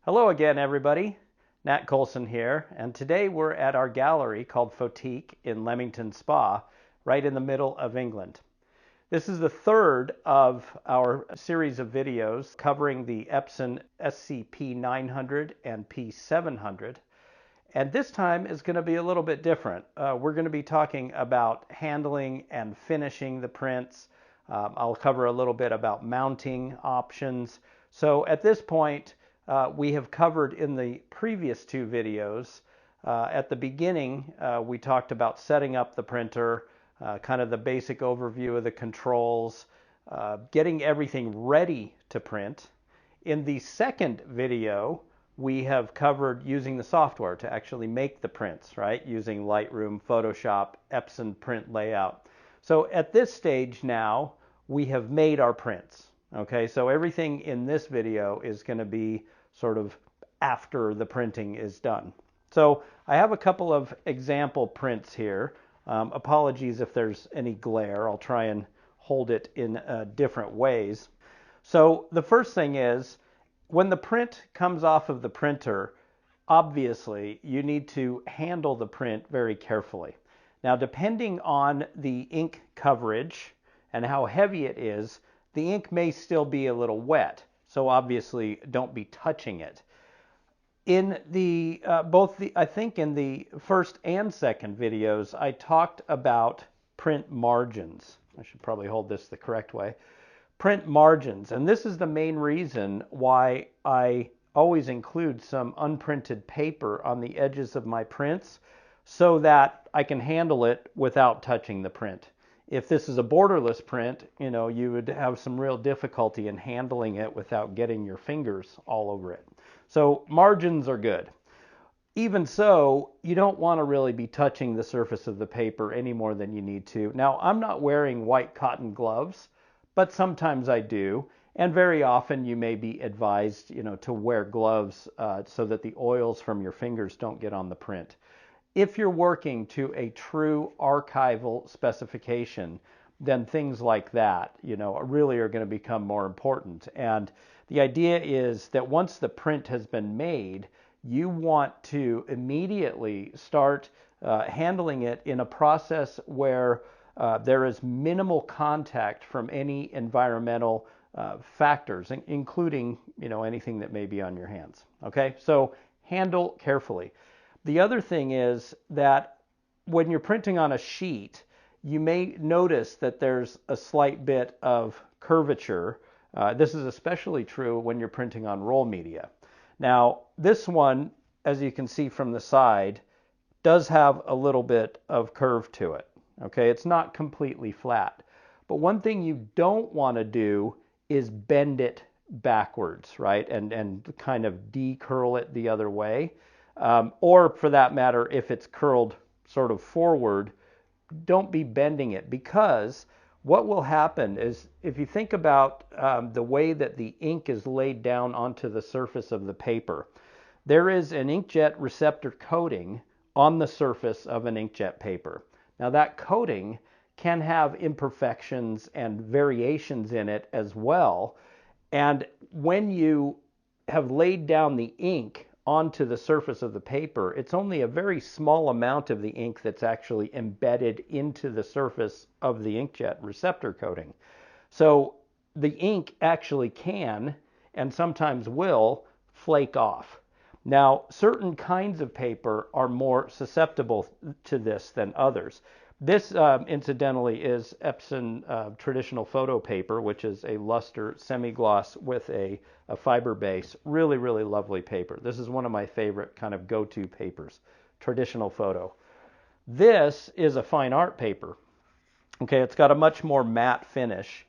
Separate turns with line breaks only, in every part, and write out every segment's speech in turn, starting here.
Hello again, everybody. Nat Colson here, and today we're at our gallery called Photique in Leamington Spa, right in the middle of England. This is the third of our series of videos covering the Epson SC-P900 and P700, and this time is going to be a little bit different. We're going to be talking about handling and finishing the prints. I'll cover a little bit about mounting options. So at this point, we have covered in the previous two videos. At the beginning, we talked about setting up the printer, kind of the basic overview of the controls, getting everything ready to print. In the second video, we have covered using the software to actually make the prints, right? Using Lightroom, Photoshop, Epson print layout. So at this stage now, we have made our prints. Okay, so everything in this video is going to be sort of after the printing is done. So I have a couple of example prints here. Apologies if there's any glare. I'll try and hold it in different ways. So the first thing is, when the print comes off of the printer, obviously you need to handle the print very carefully. Now, depending on the ink coverage and how heavy it is, the ink may still be a little wet, so obviously don't be touching it. In the I think in the first and second videos, I talked about print margins. I should probably hold this the correct way. Print margins, and this is the main reason why I always include some unprinted paper on the edges of my prints so that I can handle it without touching the print. If this is a borderless print, you would have some real difficulty in handling it without getting your fingers all over it. So margins are good. Even so, you don't want to really be touching the surface of the paper any more than you need to. Now, I'm not wearing white cotton gloves, but sometimes I do. And very often you may be advised, to wear gloves so that the oils from your fingers don't get on the print. If you're working to a true archival specification, then things like that, really are going to become more important. And the idea is that once the print has been made, you want to immediately start handling it in a process where there is minimal contact from any environmental factors, including, anything that may be on your hands. Okay, so handle carefully. The other thing is that when you're printing on a sheet, you may notice that there's a slight bit of curvature. This is especially true when you're printing on roll media. Now, this one, as you can see from the side, does have a little bit of curve to it. Okay, it's not completely flat. But one thing you don't want to do is bend it backwards, right? And kind of de-curl it the other way. Or for that matter, if it's curled sort of forward, don't be bending it, because what will happen is, if you think about the way that the ink is laid down onto the surface of the paper, there is an inkjet receptor coating on the surface of an inkjet paper. Now, that coating can have imperfections and variations in it as well. And when you have laid down the ink onto the surface of the paper, it's only a very small amount of the ink that's actually embedded into the surface of the inkjet receptor coating. So the ink actually can, and sometimes will, flake off. Now, certain kinds of paper are more susceptible to this than others. This, incidentally, is Epson traditional photo paper, which is a luster semi-gloss with a fiber base. Really, really lovely paper. This is one of my favorite kind of go-to papers, traditional photo. This is a fine art paper. Okay, it's got a much more matte finish,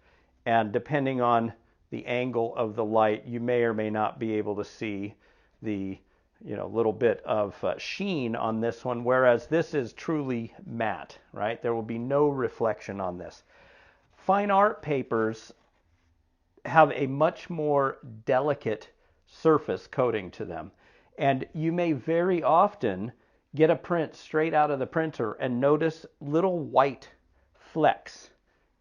and depending on the angle of the light, you may or may not be able to see the little bit of sheen on this one, whereas this is truly matte, right? There will be no reflection on this. Fine art papers have a much more delicate surface coating to them, and you may very often get a print straight out of the printer and notice little white flecks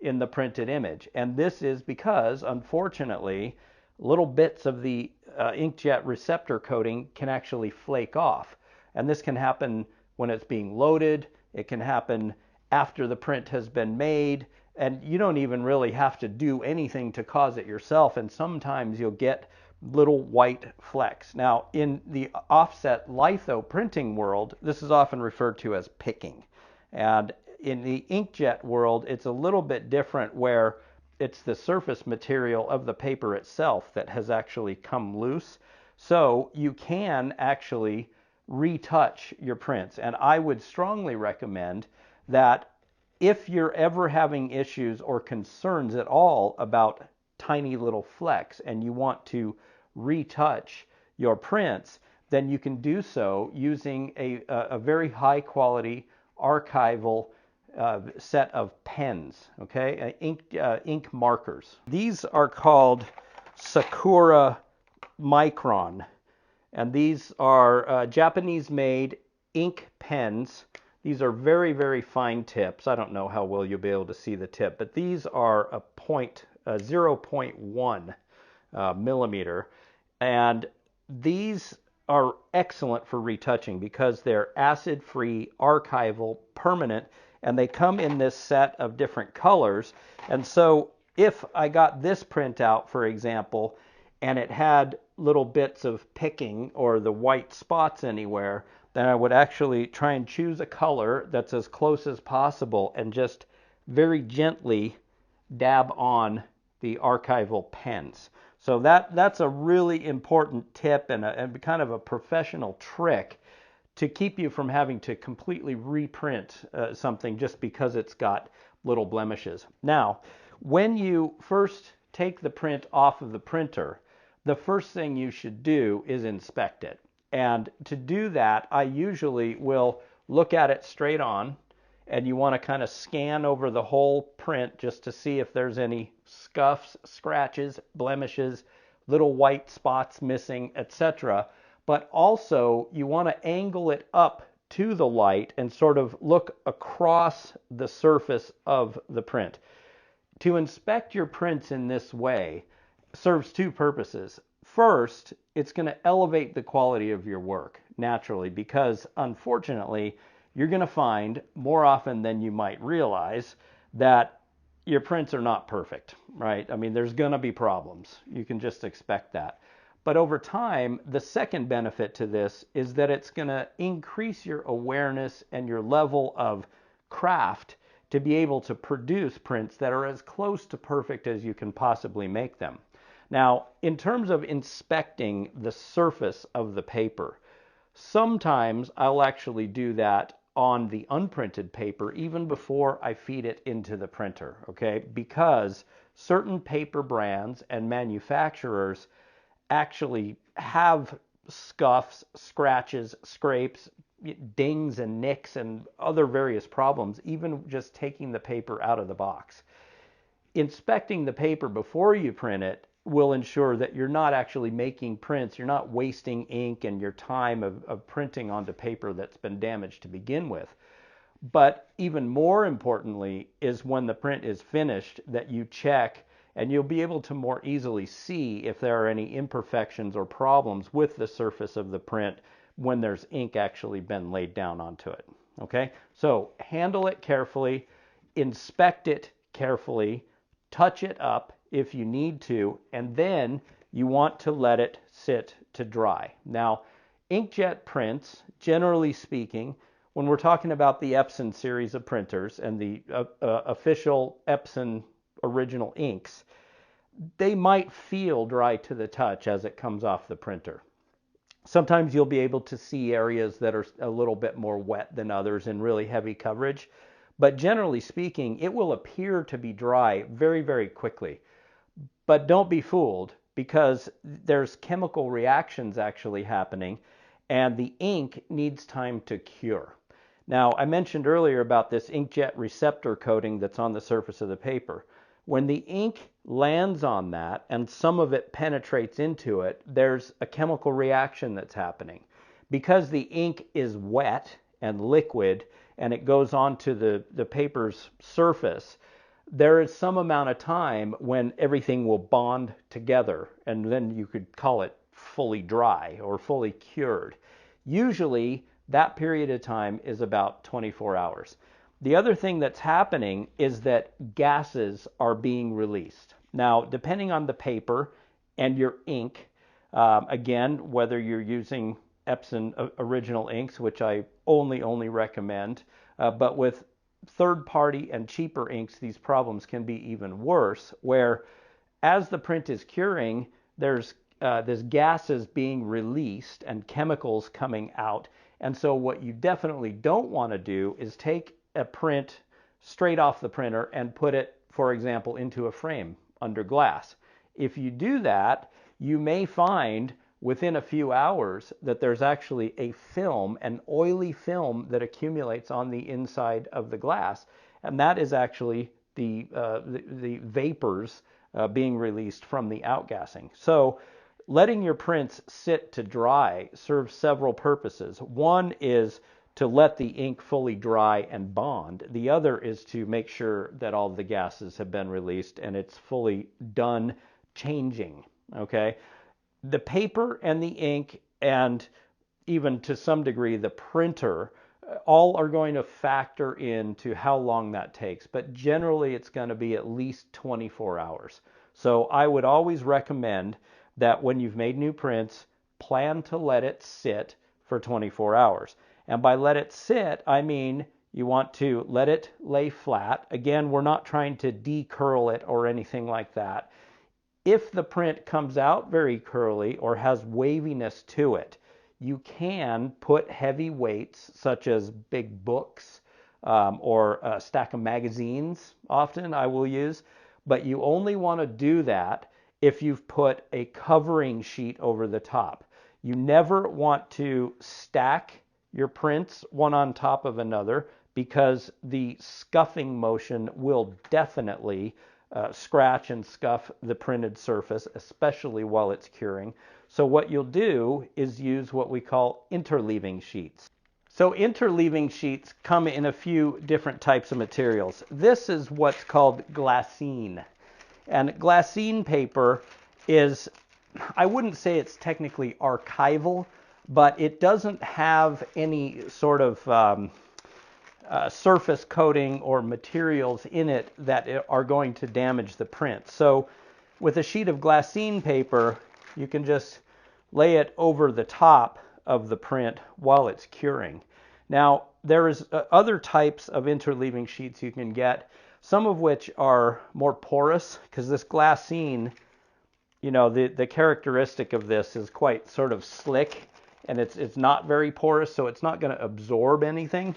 in the printed image. And this is because, unfortunately, little bits of the inkjet receptor coating can actually flake off. And this can happen when it's being loaded. It can happen after the print has been made. And you don't even really have to do anything to cause it yourself. And sometimes you'll get little white flecks. Now, in the offset litho printing world, this is often referred to as picking. And in the inkjet world, it's a little bit different, where it's the surface material of the paper itself that has actually come loose. So you can actually retouch your prints. And I would strongly recommend that if you're ever having issues or concerns at all about tiny little flecks and you want to retouch your prints, then you can do so using a very high quality archival set of pens, okay, ink markers. These are called Sakura Micron, and these are Japanese-made ink pens. These are very, very fine tips. I don't know how well you'll be able to see the tip, but these are a 0.1 millimeter, and these are excellent for retouching because they're acid-free, archival, permanent, and they come in this set of different colors. And so if I got this print out, for example, and it had little bits of picking or the white spots anywhere, then I would actually try and choose a color that's as close as possible and just very gently dab on the archival pens. So that's a really important tip and kind of a professional trick to keep you from having to completely reprint something just because it's got little blemishes. Now, when you first take the print off of the printer, the first thing you should do is inspect it. And to do that, I usually will look at it straight on, and you want to kind of scan over the whole print just to see if there's any scuffs, scratches, blemishes, little white spots missing, etc. But also you want to angle it up to the light and sort of look across the surface of the print. To inspect your prints in this way serves two purposes. First, it's going to elevate the quality of your work naturally, because unfortunately, you're going to find more often than you might realize that your prints are not perfect, right? I mean, there's going to be problems. You can just expect that. But over time, the second benefit to this is that it's going to increase your awareness and your level of craft to be able to produce prints that are as close to perfect as you can possibly make them. Now, in terms of inspecting the surface of the paper, sometimes I'll actually do that on the unprinted paper even before I feed it into the printer, okay? Because certain paper brands and manufacturers actually have scuffs, scratches, scrapes, dings and nicks and other various problems, even just taking the paper out of the box. Inspecting the paper before you print it will ensure that you're not actually making prints, you're not wasting ink and your time of printing onto paper that's been damaged to begin with. But even more importantly is when the print is finished that you check, and you'll be able to more easily see if there are any imperfections or problems with the surface of the print when there's ink actually been laid down onto it. Okay? So handle it carefully, inspect it carefully, touch it up if you need to, and then you want to let it sit to dry. Now, inkjet prints, generally speaking, when we're talking about the Epson series of printers and the official Epson original inks, they might feel dry to the touch as it comes off the printer. Sometimes you'll be able to see areas that are a little bit more wet than others in really heavy coverage, but generally speaking, it will appear to be dry very, very quickly. But don't be fooled, because there's chemical reactions actually happening, and the ink needs time to cure. Now, I mentioned earlier about this inkjet receptor coating that's on the surface of the paper. When the ink lands on that and some of it penetrates into it, there's a chemical reaction that's happening. Because the ink is wet and liquid and it goes onto the paper's surface, there is some amount of time when everything will bond together, and then you could call it fully dry or fully cured. Usually, that period of time is about 24 hours. The other thing that's happening is that gases are being released. Now, depending on the paper and your ink, again, whether you're using Epson original inks, which I only recommend, but with third-party and cheaper inks, these problems can be even worse, where as the print is curing, there's gases being released and chemicals coming out. And so what you definitely don't want to do is take a print straight off the printer and put it, for example, into a frame under glass. If you do that, you may find within a few hours that there's actually a film, an oily film that accumulates on the inside of the glass, and that is actually the vapors being released from the outgassing. So letting your prints sit to dry serves several purposes. One is to let the ink fully dry and bond. The other is to make sure that all the gases have been released and it's fully done changing, okay? The paper and the ink, and even to some degree the printer, all are going to factor into how long that takes. But generally it's going to be at least 24 hours. So I would always recommend that when you've made new prints, plan to let it sit for 24 hours. And by let it sit, I mean you want to let it lay flat. Again, we're not trying to decurl it or anything like that. If the print comes out very curly or has waviness to it, you can put heavy weights such as big books or a stack of magazines, often I will use, but you only want to do that if you've put a covering sheet over the top. You never want to stack your prints one on top of another because the scuffing motion will definitely scratch and scuff the printed surface, especially while it's curing. So what you'll do is use what we call interleaving sheets. So interleaving sheets come in a few different types of materials. This is what's called glassine. And glassine paper is, I wouldn't say it's technically archival, but it doesn't have any sort of surface coating or materials in it that are going to damage the print. So with a sheet of glassine paper, you can just lay it over the top of the print while it's curing. Now, there is other types of interleaving sheets you can get, some of which are more porous, because this glassine, you know, the characteristic of this is quite sort of slick, and it's not very porous, so it's not going to absorb anything.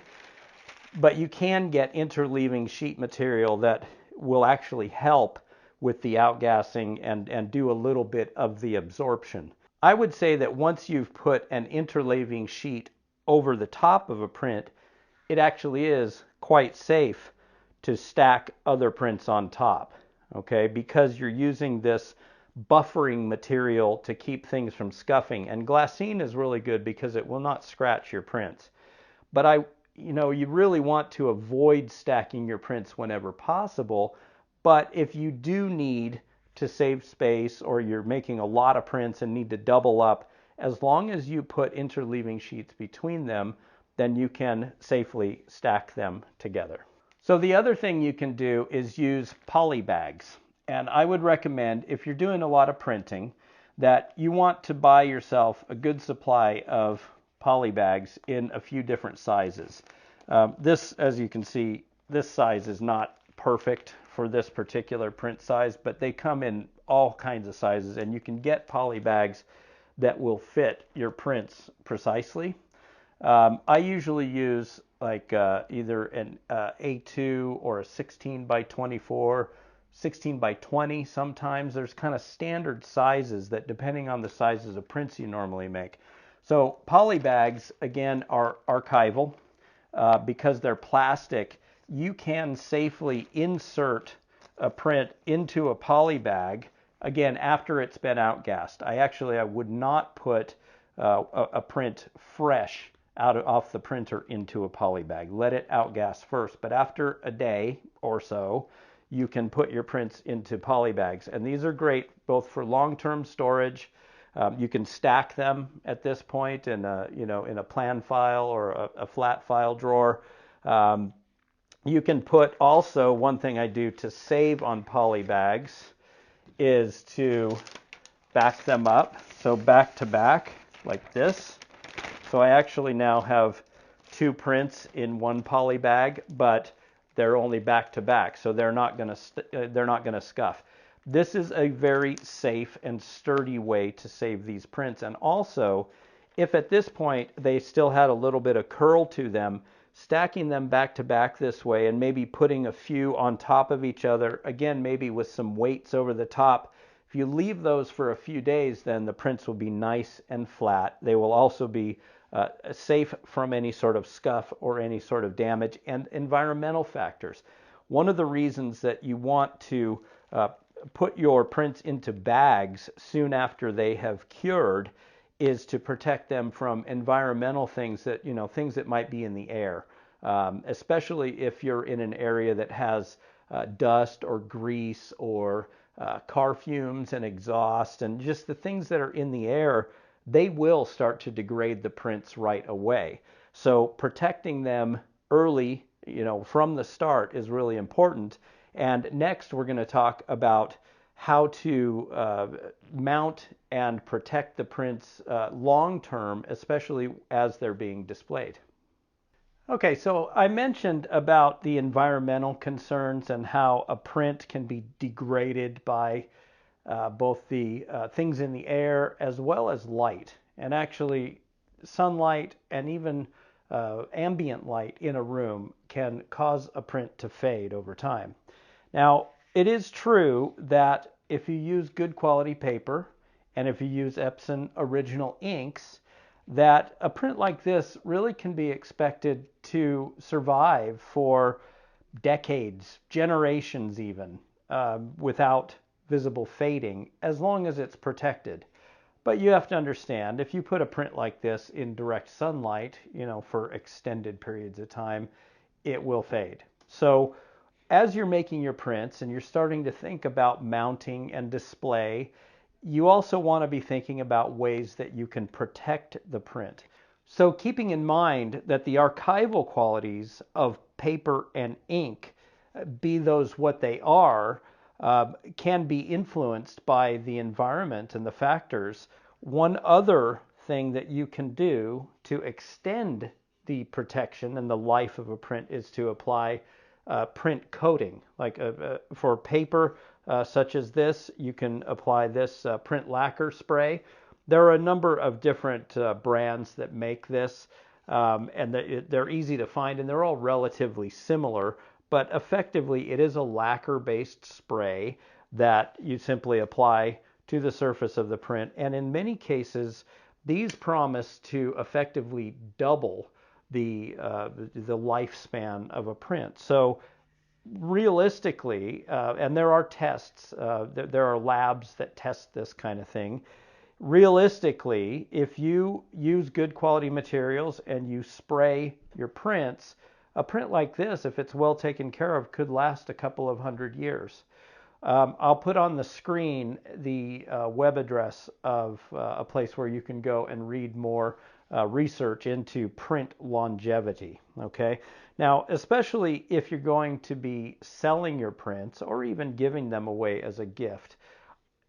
But you can get interleaving sheet material that will actually help with the outgassing and do a little bit of the absorption. I would say that once you've put an interleaving sheet over the top of a print, it actually is quite safe to stack other prints on top, okay? Because you're using this buffering material to keep things from scuffing. And glassine is really good because it will not scratch your prints. But you really want to avoid stacking your prints whenever possible. But if you do need to save space or you're making a lot of prints and need to double up, as long as you put interleaving sheets between them, then you can safely stack them together. So the other thing you can do is use polybags. And I would recommend, if you're doing a lot of printing, that you want to buy yourself a good supply of polybags in a few different sizes. This, as you can see, this size is not perfect for this particular print size, but they come in all kinds of sizes, and you can get polybags that will fit your prints precisely. I usually use like either an A2 or a 16 by 24, 16 by 20 sometimes. There's kind of standard sizes that, depending on the sizes of prints you normally make. So polybags, again, are archival because they're plastic. You can safely insert a print into a polybag, again, after it's been outgassed. I would not put a print fresh off the printer into a polybag. Let it outgas first. But after a day or so, you can put your prints into polybags. And these are great both for long-term storage. You can stack them at this point in a plan file or a flat file drawer. You can put also, one thing I do to save on polybags is to back them up. So back to back like this. So I actually now have two prints in one poly bag, but they're only back to back, so they're not going to scuff. This is a very safe and sturdy way to save these prints. And also, if at this point they still had a little bit of curl to them, stacking them back to back this way and maybe putting a few on top of each other, again, maybe with some weights over the top. If you leave those for a few days, then the prints will be nice and flat. They will also be safe from any sort of scuff or any sort of damage, and environmental factors. One of the reasons that you want to put your prints into bags soon after they have cured is to protect them from environmental things that, things that might be in the air, especially if you're in an area that has dust or grease or car fumes and exhaust and just the things that are in the air. They will start to degrade the prints right away. So protecting them early, from the start is really important. And next we're going to talk about how to mount and protect the prints long term, especially as they're being displayed. Okay, so I mentioned about the environmental concerns and how a print can be degraded by both the things in the air as well as light. And actually, sunlight and even ambient light in a room can cause a print to fade over time. Now, it is true that if you use good quality paper and if you use Epson original inks, that a print like this really can be expected to survive for decades, generations even, without visible fading, as long as it's protected. But you have to understand, if you put a print like this in direct sunlight, for extended periods of time, it will fade. So as you're making your prints and you're starting to think about mounting and display, you also want to be thinking about ways that you can protect the print. So keeping in mind that the archival qualities of paper and ink, be those what they are, can be influenced by the environment and the factors. One other thing that you can do to extend the protection and the life of a print is to apply print coating. Like for paper such as this, you can apply this print lacquer spray. There are a number of different brands that make this, and they're easy to find, and they're all relatively similar. But effectively, it is a lacquer-based spray that you simply apply to the surface of the print. And in many cases, these promise to effectively double the lifespan of a print. So realistically, and there are tests, there are labs that test this kind of thing. Realistically, if you use good quality materials and you spray your prints, a print like this, if it's well taken care of, could last a couple of 100 years. I'll put on the screen the web address of a place where you can go and read more research into print longevity. Okay. Now, especially if you're going to be selling your prints or even giving them away as a gift,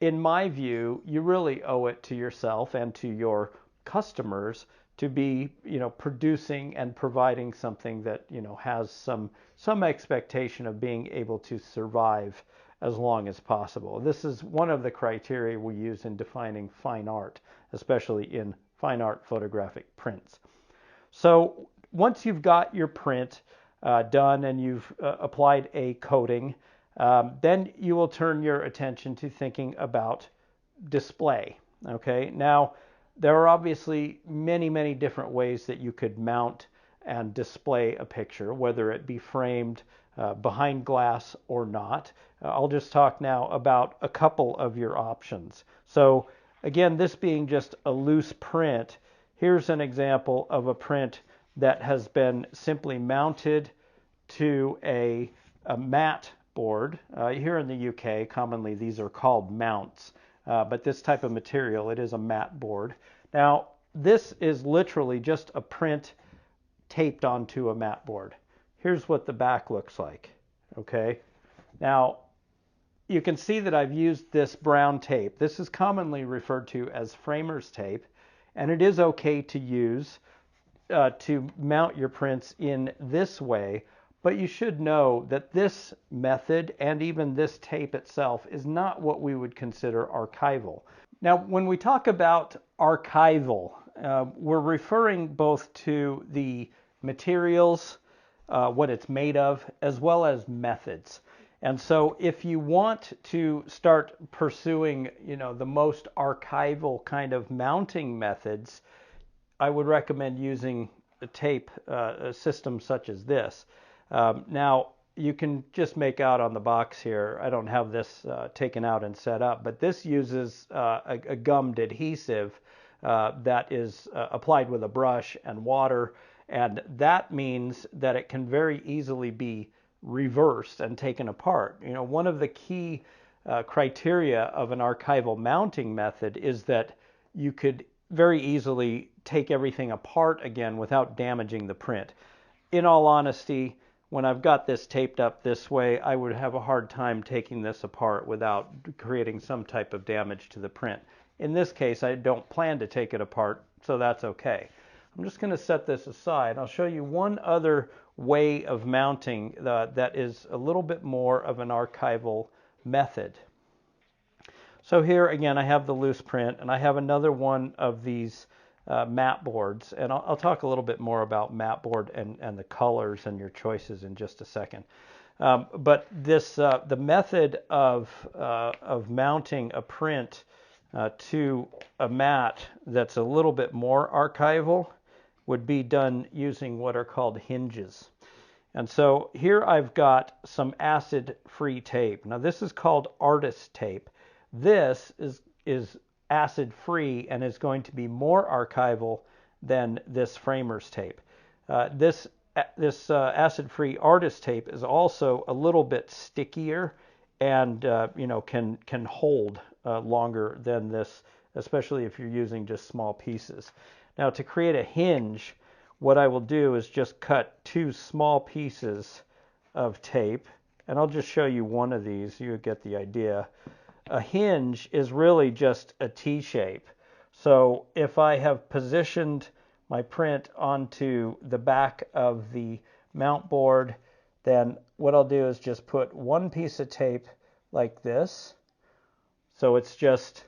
in my view, you really owe it to yourself and to your customers to be, producing and providing something that, has some expectation of being able to survive as long as possible. This is one of the criteria we use in defining fine art, especially in fine art photographic prints. So once you've got your print done and you've applied a coating, then you will turn your attention to thinking about display. Okay, now there are obviously many, many different ways that you could mount and display a picture, whether it be framed behind glass or not. I'll just talk now about a couple of your options. So again, this being just a loose print, here's an example of a print that has been simply mounted to a matte board. Here in the UK, commonly these are called mounts, but this type of material, it is a mat board. Now, this is literally just a print taped onto a mat board. Here's what the back looks like, okay? Now, you can see that I've used this brown tape. This is commonly referred to as framer's tape, and it is okay to use to mount your prints in this way, but you should know that this method and even this tape itself is not what we would consider archival. Now, when we talk about archival, we're referring both to the materials, what it's made of, as well as methods. And so if you want to start pursuing, the most archival kind of mounting methods, I would recommend using a tape a system such as this. Now, you can just make out on the box here, I don't have this taken out and set up, but this uses a gummed adhesive that is applied with a brush and water, and that means that it can very easily be reversed and taken apart. One of the key criteria of an archival mounting method is that you could very easily take everything apart again without damaging the print. In all honesty, when I've got this taped up this way, I would have a hard time taking this apart without creating some type of damage to the print. In this case, I don't plan to take it apart, so that's okay. I'm just going to set this aside. I'll show you one other way of mounting that is a little bit more of an archival method. So here again, I have the loose print, and I have another one of these mat boards, and I'll talk a little bit more about mat board and the colors and your choices in just a second. But this the method of mounting a print to a mat that's a little bit more archival would be done using what are called hinges. And so here I've got some acid-free tape. Now this is called artist tape. This is acid-free and is going to be more archival than this framer's tape. This acid-free artist tape is also a little bit stickier and can hold longer than this, especially if you're using just small pieces. Now, to create a hinge, what I will do is just cut two small pieces of tape, and I'll just show you one of these. You get the idea. A hinge is really just a T-shape. So if I have positioned my print onto the back of the mount board, then what I'll do is just put one piece of tape like this. So it's just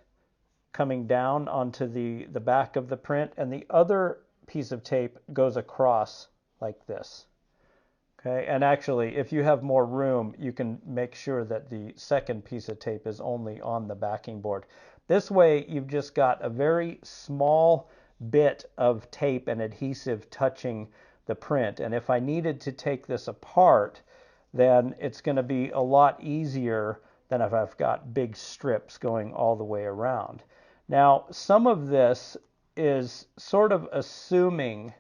coming down onto the back of the print, and the other piece of tape goes across like this. Okay, and actually, if you have more room, you can make sure that the second piece of tape is only on the backing board. This way, you've just got a very small bit of tape and adhesive touching the print. And if I needed to take this apart, then it's going to be a lot easier than if I've got big strips going all the way around. Now, some of this is sort of assuming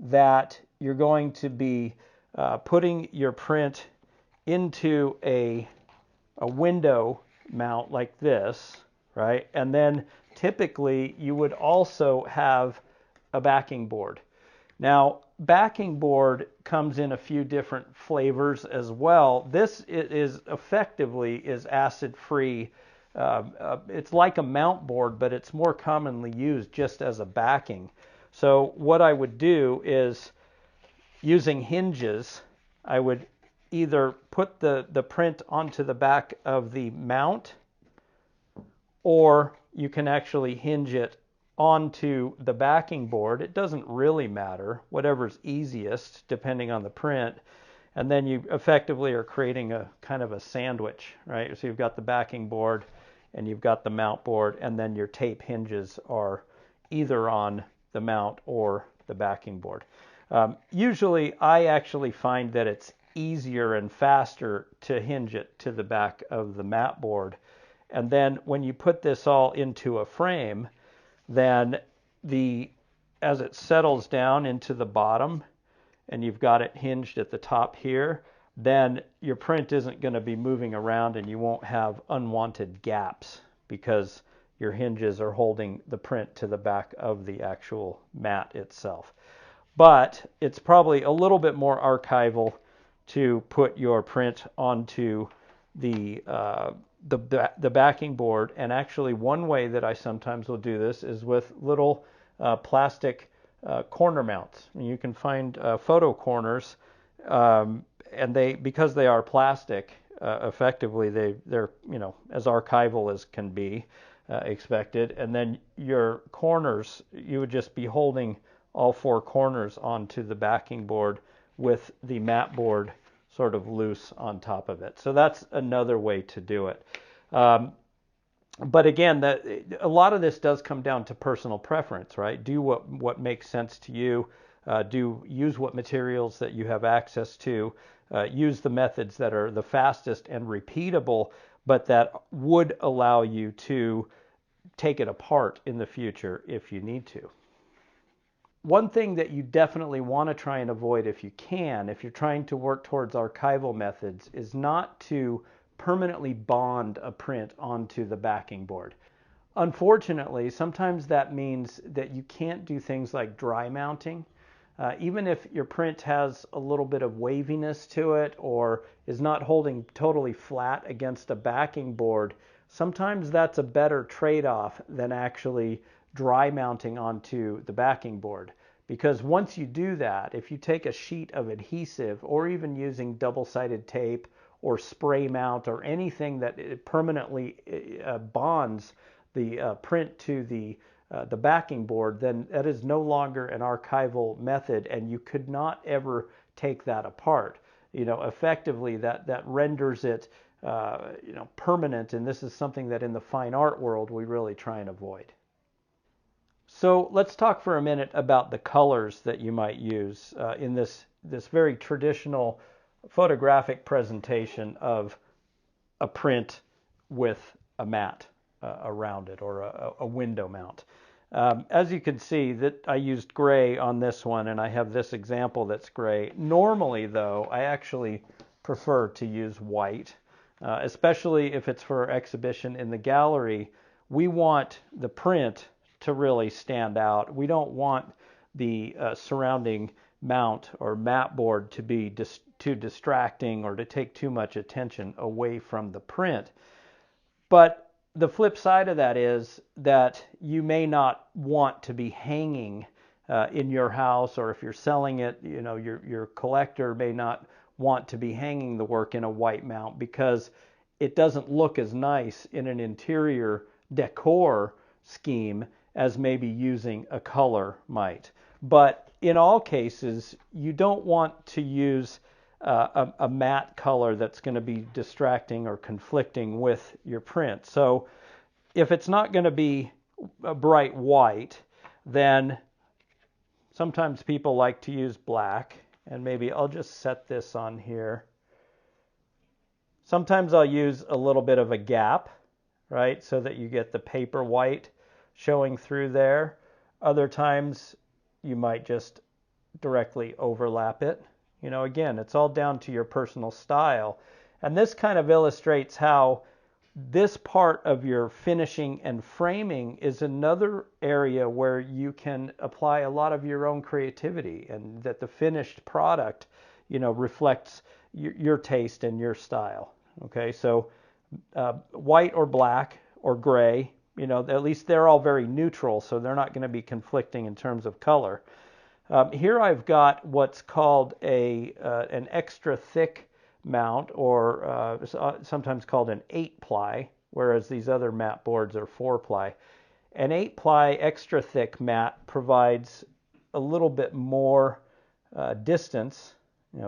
that you're going to be putting your print into a window mount like this, right? And then typically you would also have a backing board. Now, backing board comes in a few different flavors as well. This is effectively acid-free. It's like a mount board, but it's more commonly used just as a backing. So what I would do is, using hinges, I would either put the print onto the back of the mount, or you can actually hinge it onto the backing board. It doesn't really matter, whatever's easiest depending on the print. And then you effectively are creating a kind of a sandwich, right? So you've got the backing board and you've got the mount board, and then your tape hinges are either on the mount or the backing board. Usually I actually find that it's easier and faster to hinge it to the back of the mat board. And then when you put this all into a frame, then as it settles down into the bottom and you've got it hinged at the top here, then your print isn't going to be moving around and you won't have unwanted gaps because your hinges are holding the print to the back of the actual mat itself. But it's probably a little bit more archival to put your print onto the backing board. And actually, one way that I sometimes will do this is with little plastic corner mounts. And you can find photo corners, and because they are plastic, effectively they're as archival as can be expected. And then your corners, you would just be holding all four corners onto the backing board with the mat board sort of loose on top of it. So that's another way to do it. But again, a lot of this does come down to personal preference, right? Do what makes sense to you. Use what materials that you have access to. Use the methods that are the fastest and repeatable, but that would allow you to take it apart in the future if you need to. One thing that you definitely want to try and avoid if you can, if you're trying to work towards archival methods, is not to permanently bond a print onto the backing board. Unfortunately, sometimes that means that you can't do things like dry mounting. Even if your print has a little bit of waviness to it or is not holding totally flat against a backing board, sometimes that's a better trade-off than actually dry mounting onto the backing board. Because once you do that, if you take a sheet of adhesive or even using double-sided tape or spray mount or anything that permanently bonds the print to the backing board, then that is no longer an archival method, and you could not ever take that apart. Effectively that renders it permanent, and this is something that in the fine art world we really try and avoid. So let's talk for a minute about the colors that you might use in this very traditional photographic presentation of a print with a mat around it, or a window mount. As you can see, that I used gray on this one, and I have this example that's gray. Normally, though, I actually prefer to use white, especially if it's for exhibition in the gallery. We want the print to really stand out. We don't want the surrounding mount or mat board to be too distracting or to take too much attention away from the print. But the flip side of that is that you may not want to be hanging in your house, or if you're selling it, your collector may not want to be hanging the work in a white mount because it doesn't look as nice in an interior decor scheme as maybe using a color might. But in all cases, you don't want to use a matte color that's going to be distracting or conflicting with your print. So if it's not going to be a bright white, then sometimes people like to use black, and maybe I'll just set this on here. Sometimes I'll use a little bit of a gap, right, so that you get the paper white showing through there. Other times you might just directly overlap it. Again, it's all down to your personal style. And this kind of illustrates how this part of your finishing and framing is another area where you can apply a lot of your own creativity, and that the finished product, reflects your taste and your style. Okay, so white or black or gray, at least they're all very neutral, so they're not going to be conflicting in terms of color. Here I've got what's called an extra thick mount, or sometimes called an 8-ply, whereas these other mat boards are 4-ply. An 8-ply extra thick mat provides a little bit more distance,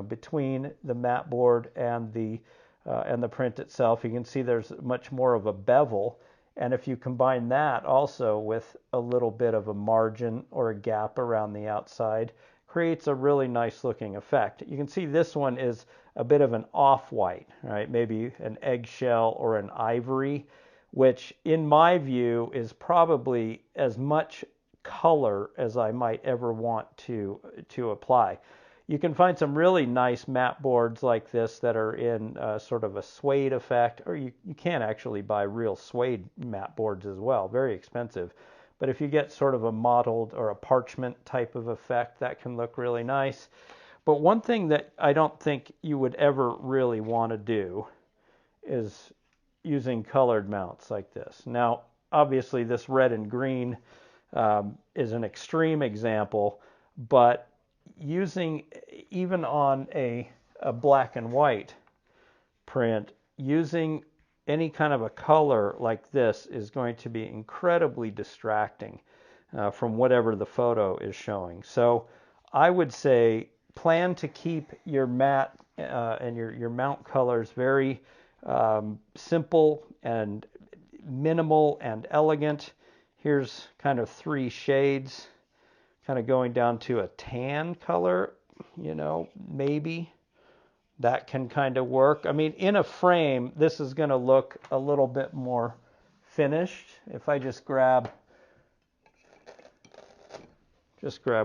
between the mat board and the print itself. You can see there's much more of a bevel. And if you combine that also with a little bit of a margin or a gap around the outside, creates a really nice looking effect. You can see this one is a bit of an off-white, right? Maybe an eggshell or an ivory, which in my view is probably as much color as I might ever want to apply. You can find some really nice mat boards like this that are in sort of a suede effect, or you can actually buy real suede mat boards as well, very expensive. But if you get sort of a mottled or a parchment type of effect, that can look really nice. But one thing that I don't think you would ever really want to do is using colored mounts like this. Now, obviously this red and green is an extreme example, but using, even on a black and white print, using any kind of a color like this is going to be incredibly distracting from whatever the photo is showing. So I would say plan to keep your mat and your mount colors very simple and minimal and elegant. Here's kind of 3 shades, kind of going down to a tan color, maybe. That can kind of work. I mean, in a frame, this is going to look a little bit more finished. If I just grab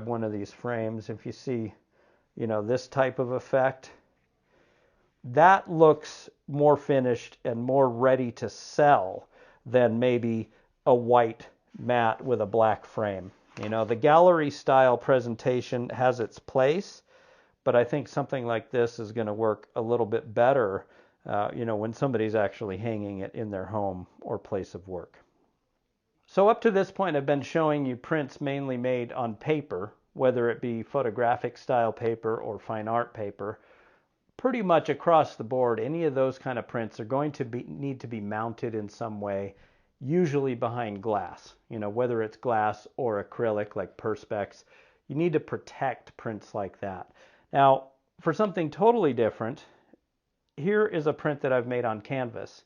one of these frames, if you see, this type of effect, that looks more finished and more ready to sell than maybe a white mat with a black frame. The gallery style presentation has its place, but I think something like this is going to work a little bit better, when somebody's actually hanging it in their home or place of work. So up to this point, I've been showing you prints mainly made on paper, whether it be photographic style paper or fine art paper. Pretty much across the board, any of those kind of prints are going to need to be mounted in some way, usually behind glass. Whether it's glass or acrylic like Perspex, you need to protect prints like that. Now, for something totally different, here is a print that I've made on canvas.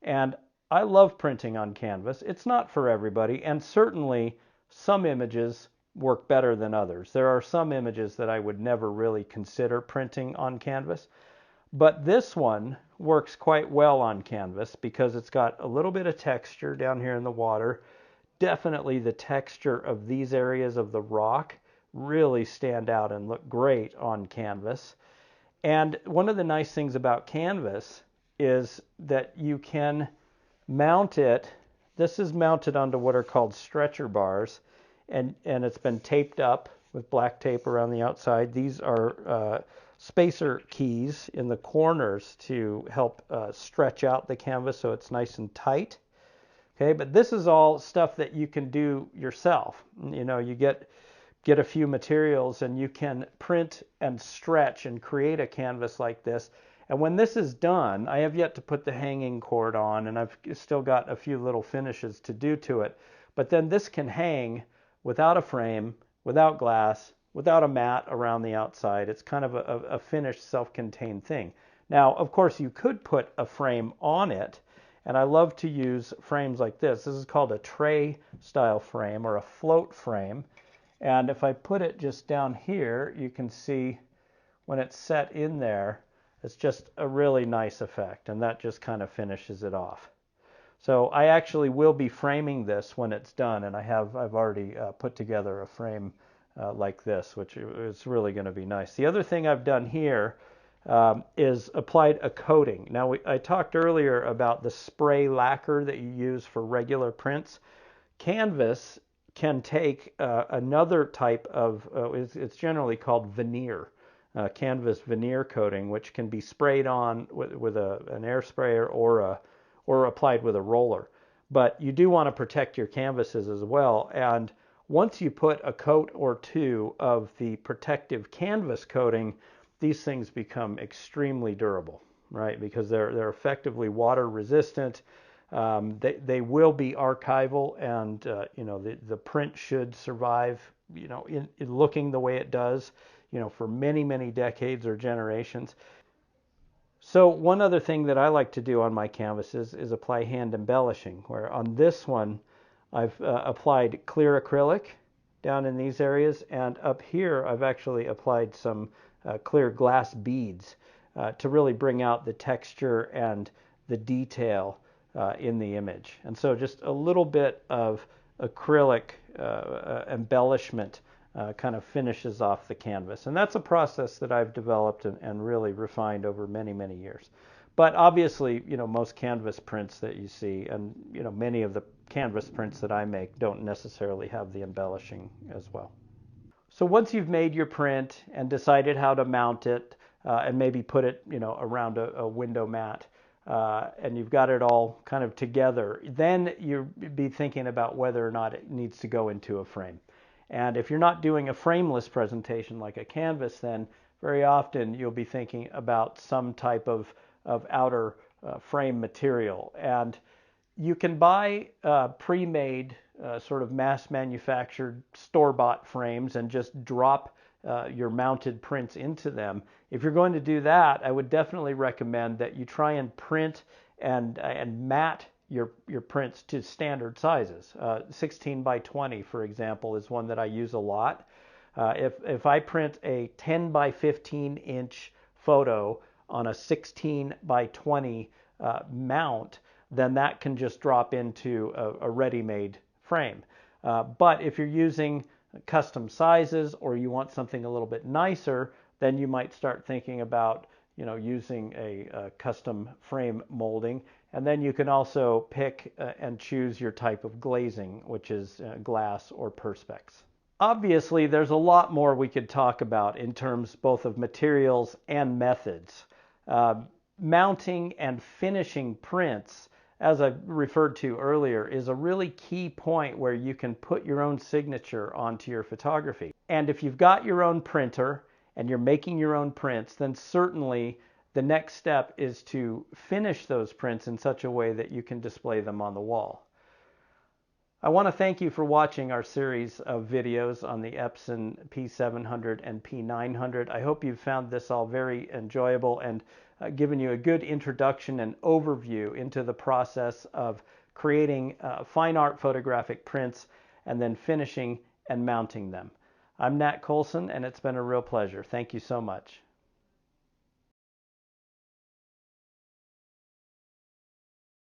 And I love printing on canvas. It's not for everybody, and certainly some images work better than others. There are some images that I would never really consider printing on canvas. But this one works quite well on canvas because it's got a little bit of texture down here in the water. Definitely the texture of these areas of the rock really stand out and look great on canvas. And one of the nice things about canvas is that you can mount it. This is mounted onto what are called stretcher bars, and it's been taped up with black tape around the outside. These are spacer keys in the corners to help stretch out the canvas so it's nice and tight. Okay, but this is all stuff that you can do yourself. You get a few materials and you can print and stretch and create a canvas like this. And when this is done, I have yet to put the hanging cord on, and I've still got a few little finishes to do to it. But then this can hang without a frame, without glass, without a mat around the outside. It's kind of a finished self-contained thing. Now, of course, you could put a frame on it, and I love to use frames like this. This is called a tray style frame or a float frame. And if I put it just down here, you can see when it's set in there, it's just a really nice effect, and that just kind of finishes it off. So I actually will be framing this when it's done, and I've already put together a frame like this, which is really going to be nice. The other thing I've done here is applied a coating. Now, I talked earlier about the spray lacquer that you use for regular prints. Canvas can take another type of, it's generally called veneer, canvas veneer coating, which can be sprayed on with an air sprayer or applied with a roller. But you do want to protect your canvases as well. And once you put a coat or two of the protective canvas coating, these things become extremely durable, right? Because they're effectively water resistant. They will be archival, and the print should survive, in looking the way it does, for many, many decades or generations. So one other thing that I like to do on my canvases is apply hand embellishing, where on this one I've applied clear acrylic down in these areas, and up here I've actually applied some clear glass beads to really bring out the texture and the detail in the image. And so just a little bit of acrylic embellishment kind of finishes off the canvas. And that's a process that I've developed and really refined over many, many years. But obviously, most canvas prints that you see, and many of the canvas prints that I make don't necessarily have the embellishing as well. So once you've made your print and decided how to mount it, and maybe put it, around a window mat, and you've got it all kind of together, then you'll be thinking about whether or not it needs to go into a frame. And if you're not doing a frameless presentation like a canvas, then very often you'll be thinking about some type of outer frame material. And you can buy pre-made, sort of mass-manufactured store-bought frames and just drop your mounted prints into them. If you're going to do that, I would definitely recommend that you try and print and mat your prints to standard sizes. 16 by 20, for example, is one that I use a lot. If I print a 10 by 15 inch photo on a 16 by 20 mount, then that can just drop into a ready-made frame. But if you're using custom sizes or you want something a little bit nicer, then you might start thinking about using a custom frame molding. And then you can also pick and choose your type of glazing, which is glass or Perspex. Obviously, there's a lot more we could talk about in terms both of materials and methods. Mounting and finishing prints, as I referred to earlier, is a really key point where you can put your own signature onto your photography. And if you've got your own printer and you're making your own prints, then certainly the next step is to finish those prints in such a way that you can display them on the wall. I want to thank you for watching our series of videos on the Epson P700 and P900. I hope you've found this all very enjoyable and given you a good introduction and overview into the process of creating fine art photographic prints and then finishing and mounting them. I'm Nat Colson, and it's been a real pleasure. Thank you so much.